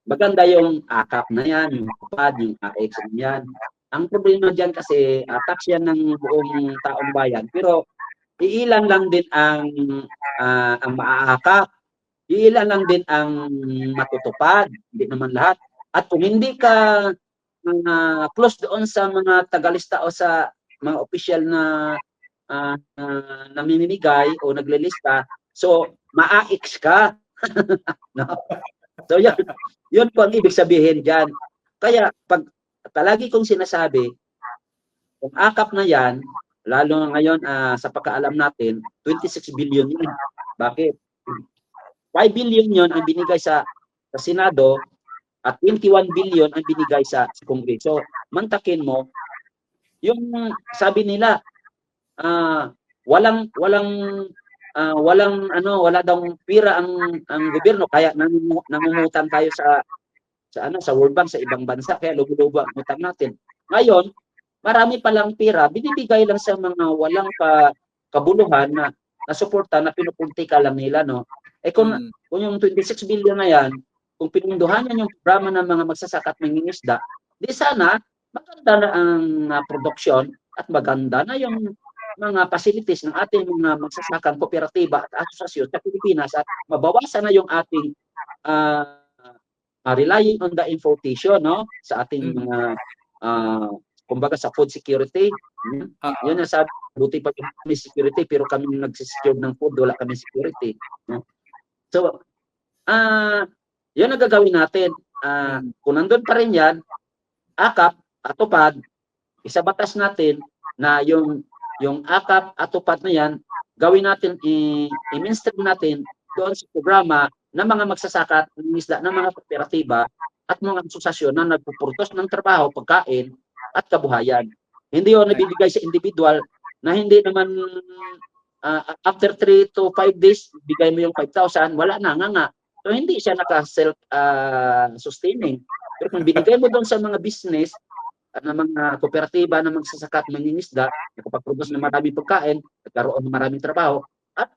maganda yung AKAP na yan, yung PAD, yung AX yan. Ang problema diyan kasi tax yan ng buong taong bayan, pero iilan lang din ang maaakap, iilan lang din ang matutupad, hindi naman lahat. At kung hindi ka close doon sa mga tagalista o sa mga opisyal na namimigay o naglilista, so maa-X ka. No? So yun po ang ibig sabihin diyan. Kaya pag palagi kong sinasabi, kung akap na yan, lalo na ngayon sa pagkaalam natin, 26 billion yun. Bakit? 5 billion yun ang binigay sa Senado at 21 billion ang binigay sa Kongreso. Mantakin mo, yung sabi nila, wala daw pira ang gobyerno, kaya nangungutang tayo sa World Bank, sa ibang bansa, kaya lubo-lubo ang utang natin. Ngayon, marami palang pira, binibigay lang sa mga walang kabuluhan na suporta na pinupuntika lang nila, no? Kung yung 26 billion na yan, kung pinunduhan yan yung programa ng mga magsasaka at mangingisda, di sana maganda na ang produksyon at maganda na yung mga facilities ng ating mga magsasakang kooperatiba at asosasyon sa Pilipinas at mabawasan na yung ating relying on the importation, no, sa ating mga kumbaga sa food security. Yun ang sabi, buti pa kami security pero kami nagsisecure ng food, wala kami security, no? So yun ang gagawin natin. Kung nandun pa rin yan, akap at tupad, isabatas natin na yung akap at tupad na yan, gawin natin, i-mainstream natin doon sa programa ng mga magsasaka at ng mga kooperatiba at mga asosasyon na nagpupurtos ng trabaho, pagkain at kabuhayan. Hindi yun nabibigay sa individual na hindi naman after 3 to 5 days, bigay mo yung 5,000, wala na nga. So hindi siya naka-self-sustaining. Pero kung binigay mo doon sa mga business at ng mga kooperatiba na magsasaka at mangingisda, nakapag-produce ng maraming pagkain, nagkaroon ng maraming trabaho at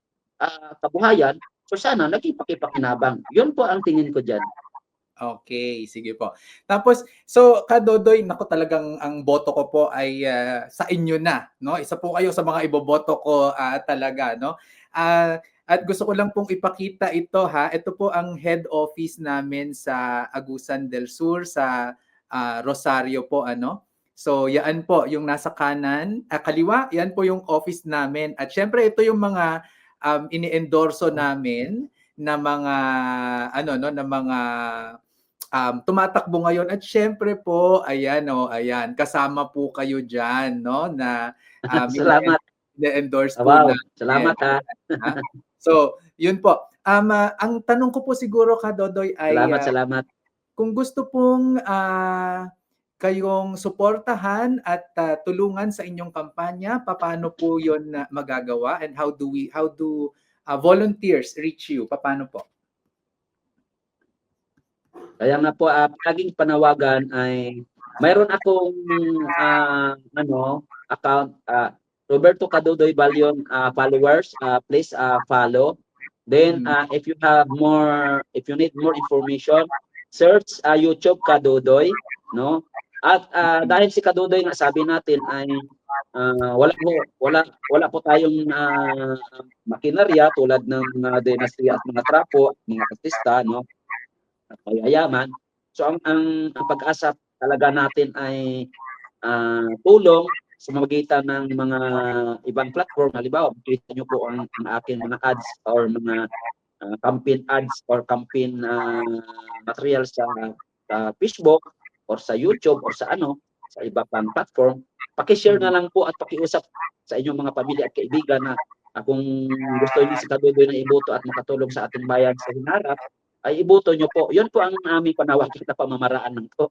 kabuhayan, so sana naging pakipakinabang. Yun po ang tingin ko dyan. Okay, sige po. Tapos, so Kadodoy, naku talagang ang boto ko po ay sa inyo na, no? Isa po kayo sa mga iboboto ko talaga, no? At gusto ko lang pong ipakita ito ha. Ito po ang head office namin sa Agusan del Sur sa Rosario po, ano? So, yan po yung nasa kanan, kaliwa, yan po yung office namin. At syempre ito yung mga ini-endorso namin na mga na mga tumatakbo ngayon at syempre po ayan kasama po kayo diyan, no, na Salamat. endorse po Wow, na. salamat ha. So, yun po. Ang tanong ko po siguro Kadodoy ay Salamat. kung gusto pong kayong suportahan at tulungan sa inyong kampanya, paano po 'yon magagawa and how do volunteers reach you? Paano po? Kaya nga po, laging panawagan ay mayroon akong account, Roberto Kadodoy Balyon followers, please follow. Then if you need more information, search YouTube Kadodoy, no? At dahil si Kadodoy nga sabi natin ay wala po tayong makinarya tulad ng mga dinastiya at mga trapo, mga artista, no? At mayayaman. So ang pag-asa talaga natin ay tulong sa magitan ng mga ibang platform. Halimbawa, makita nyo po ang aking mga ads or mga campaign ads or campaign materials sa Facebook or sa YouTube or sa iba pang platform. Paki-share na lang po at pakiusap sa inyong mga pamilya at kaibigan na kung gusto niyo si Kadodoy na iboto at makatulong sa ating bayan sa hinarap, ay iboto nyo po. Yun po ang aming panawagan na pamamaraan ng to.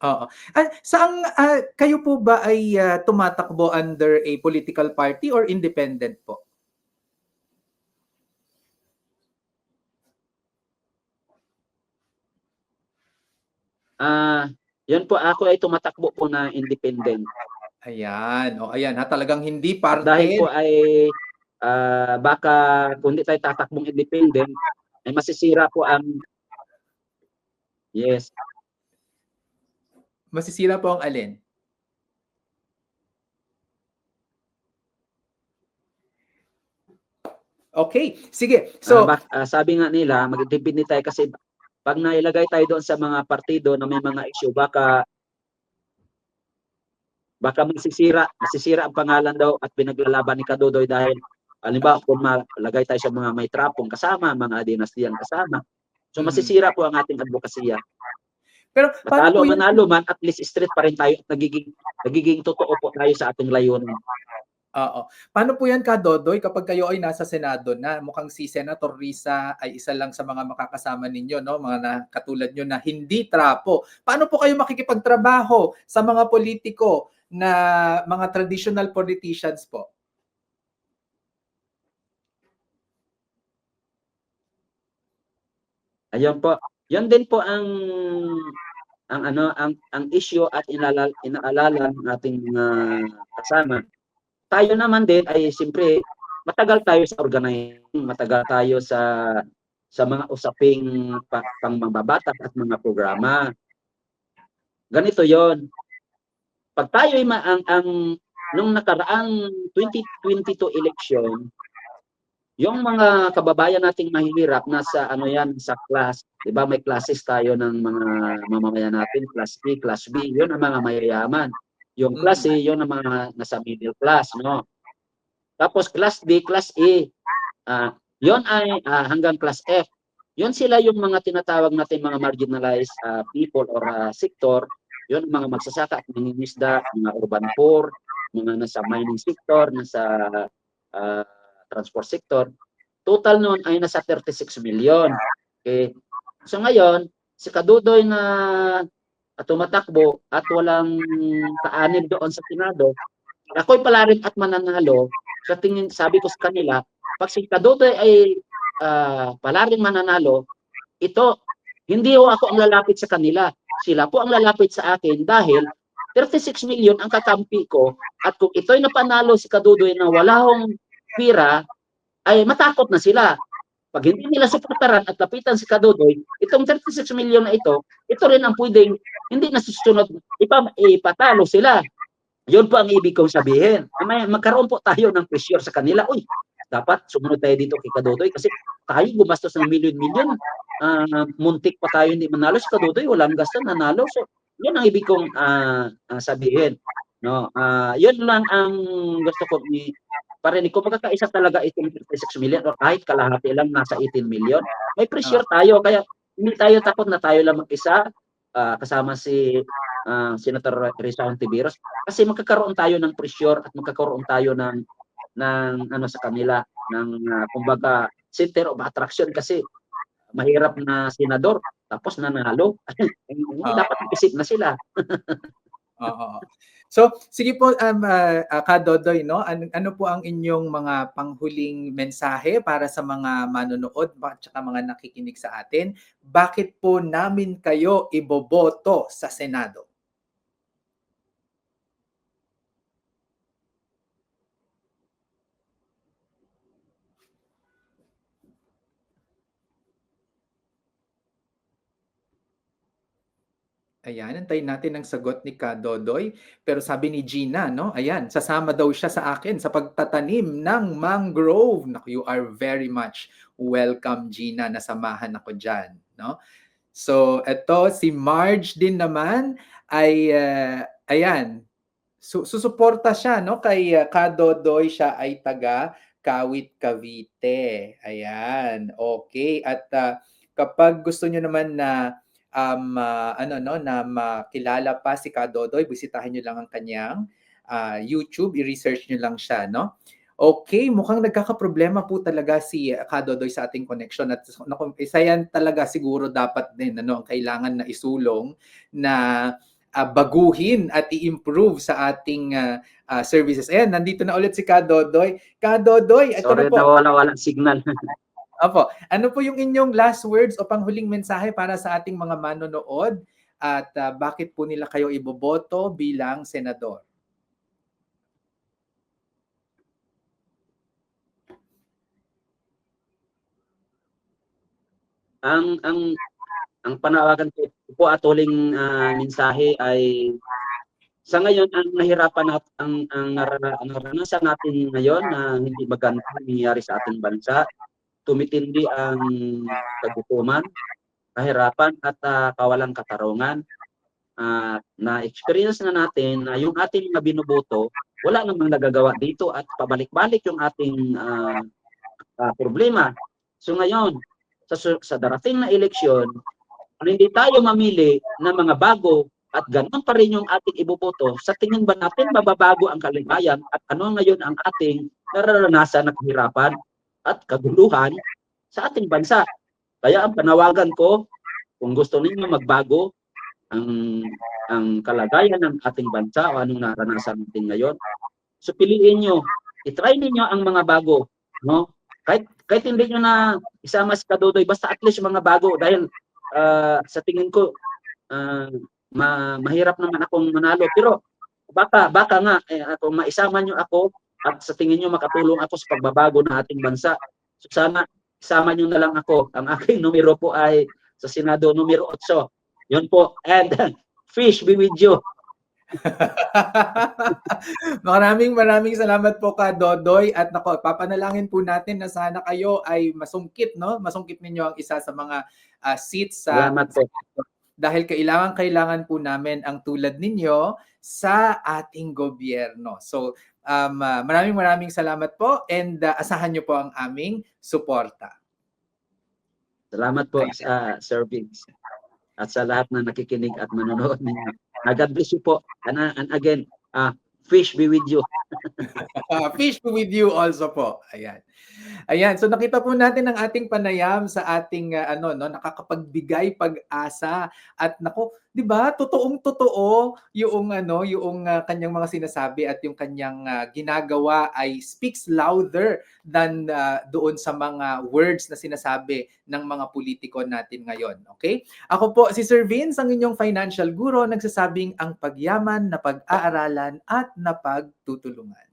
Oo. Saan kayo po ba ay tumatakbo under a political party or independent po? Yun po, ako ay tumatakbo po na independent. Ayan. Ayan ha, talagang hindi parte. At dahil po ay baka kung di tayo tatakbong independent, ay masisira po ang yes. Masisira po ang alin? Okay, sige. So, Sabi nga nila, magdepende tayo kasi pag nailagay tayo doon sa mga partido na may mga issue, baka masisira ang pangalan daw at pinaglalaban ni Kadudoy dahil halimbawa kung malagay tayo sa mga may trapong kasama, mga dinastiyang kasama. So masisira po ang ating advokasya. pero paano po Matalo yan? manalo man, at least straight pa rin tayo at nagiging totoo po tayo sa ating layunin. Oo. Paano po yan, Kadodoy, kapag kayo ay nasa Senado na, mukhang si Senator Risa ay isa lang sa mga makakasama ninyo, no? Mga katulad nyo na hindi trapo. Paano po kayo makikipagtrabaho sa mga politiko na mga traditional politicians po? Ayun po. Yan din po ang issue at inaalala ng ating mga kasama. Tayo naman din ay siyempre matagal tayo sa organizing, matagal tayo sa mga usaping pangmababatas at mga programa. Ganito 'yon. Pag tayo ay nung nakaraang 2022 election, yung mga kababayan nating mahihirap nasa ano yan sa class, 'di ba? May classes tayo ng mga mamamayan natin, class A, class B, 'yon ang mga mayayaman. Yung class A, 'yon ang mga nasa middle class, no? Tapos class B, class A, yon ay hanggang class F. Yon sila yung mga tinatawag natin mga marginalized people or sector. Yon mga magsasaka at mangingisda, mga urban poor, mga nasa mining sector, nasa uh, transport sector. Total noon ay nasa 36 million. Okay. So ngayon, si Kadudoy na tumatakbo at walang kaanib doon sa Senado, ako'y pala rin at mananalo. Sa tingin, sabi ko sa kanila, pag si Kadudoy ay pala rin mananalo, ito, hindi ho ako ang lalapit sa kanila. Sila po ang lalapit sa akin dahil 36 million ang kakampi ko at kung ito'y napanalo si Kadudoy na wala hong pira, ay matakot na sila. Pag hindi nila suportaran at lapitan si Kadudoy, itong 36 million na ito rin ang pwedeng hindi na susunod, ipatalo sila. Yun po ang ibig kong sabihin. Magkaroon po tayo ng pressure sa kanila. Uy, dapat sumunod tayo dito kay Kadudoy kasi tayo gumastos ng milyon-milyon. Muntik pa tayo hindi manalo. Si Kadudoy walang gastos, nanalo. So, yun ang ibig kong sabihin. No, yun lang ang gusto ko parinig ko. Magkakaisa talaga itong 36 million o kahit kalahati lang nasa 18 million. May pressure tayo kaya hindi tayo takot na tayo lang mag-isa kasama si Senator Risa Hontiveros kasi magkakaroon tayo ng pressure at magkakaroon tayo ng ano sa kanila ng kumbaga center of attraction kasi mahirap na senador tapos nanalo. Hindi dapat mag-isip na sila. Oo. So, sige po, Kadodoy, no? Ano po ang inyong mga panghuling mensahe para sa mga manonood at saka mga nakikinig sa atin? Bakit po namin kayo iboboto sa Senado? Ayan, antayin natin ang sagot ni Kadodoy. Pero sabi ni Gina, no? Ayan, sasama daw siya sa akin sa pagtatanim ng mangrove. Naku, you are very much welcome, Gina. Nasamahan ako dyan, no? So, eto si Marge din naman ay ayan, susuporta siya no kay Kadodoy, siya ay taga Kawit, Cavite. Ayan. Okay. At kapag gusto niyo naman na ano no na makilala pa si Kadodoy, bisitahin niyo lang ang kanyang YouTube, i-research niyo lang siya, no? Okay, mukhang nagkakaproblema po talaga si Kadodoy sa ating connection at isa yan talaga siguro dapat din ano ang kailangan na isulong na baguhin at i-improve sa ating services. Ayan, nandito na ulit si Kadodoy. Kadodoy, ito Sorry na po. na walang signal. Opo. Ano po yung inyong last words o panghuling mensahe para sa ating mga manonood at bakit po nila kayo iboboto bilang senador? ang panawagan ko po at huling mensahe ay sa ngayon ang nahirapan at ang naranasan natin ngayon na hindi maganda nangyayari sa ating bansa, tumitindi ang kagutuman, kahirapan at kawalang katarungan. Na-experience na natin na yung ating mga binuboto, wala namang nagagawa dito at pabalik-balik yung ating problema. So ngayon, sa darating na eleksyon, kung hindi tayo mamili ng mga bago at ganun pa rin yung ating iboboto, sa tingin ba natin mababago ang kalagayan at ano ngayon ang ating nararanasan na kahirapan at kaguluhan sa ating bansa? Kaya ang panawagan ko, kung gusto ninyo magbago ang kalagayan ng ating bansa o anong naranasan natin ngayon, so piliin nyo, itry ninyo ang mga bago, no? Kahit hindi nyo na isama si Kadodoy, basta at least mga bago dahil sa tingin ko mahirap naman akong manalo, pero baka nga kung maisama nyo ako at sa tingin nyo makatulong ako sa pagbabago ng ating bansa, so sana isama nyo na lang ako. Ang aking numero po ay sa Senado numero 8. Yun po. And fish be with you. Maraming salamat po ka Dodoy, at nako, papanalangin po natin na sana kayo ay masungkit, no? Masungkit ninyo ang isa sa mga seats sa Salamat po. dahil kailangan po namin ang tulad ninyo sa ating gobyerno. So maraming salamat po, and asahan niyo po ang aming suporta. Salamat po Sir Vince. At sa lahat na nakikinig at manonood ninyo. God bless you po. And again, fish be with you. Fish be with you also po. Ayan. So nakita po natin ang ating panayam sa ating nakakapagbigay pag-asa, at nako, 'di ba? Totoong-totoo yung kanyang mga sinasabi, at yung kanyang ginagawa ay speaks louder than doon sa mga words na sinasabi ng mga politiko natin ngayon. Okay? Ako po si Sir Vince, ang inyong financial guro, nagsasabing ang pagyaman na pag-aaralan at napagtutulungan.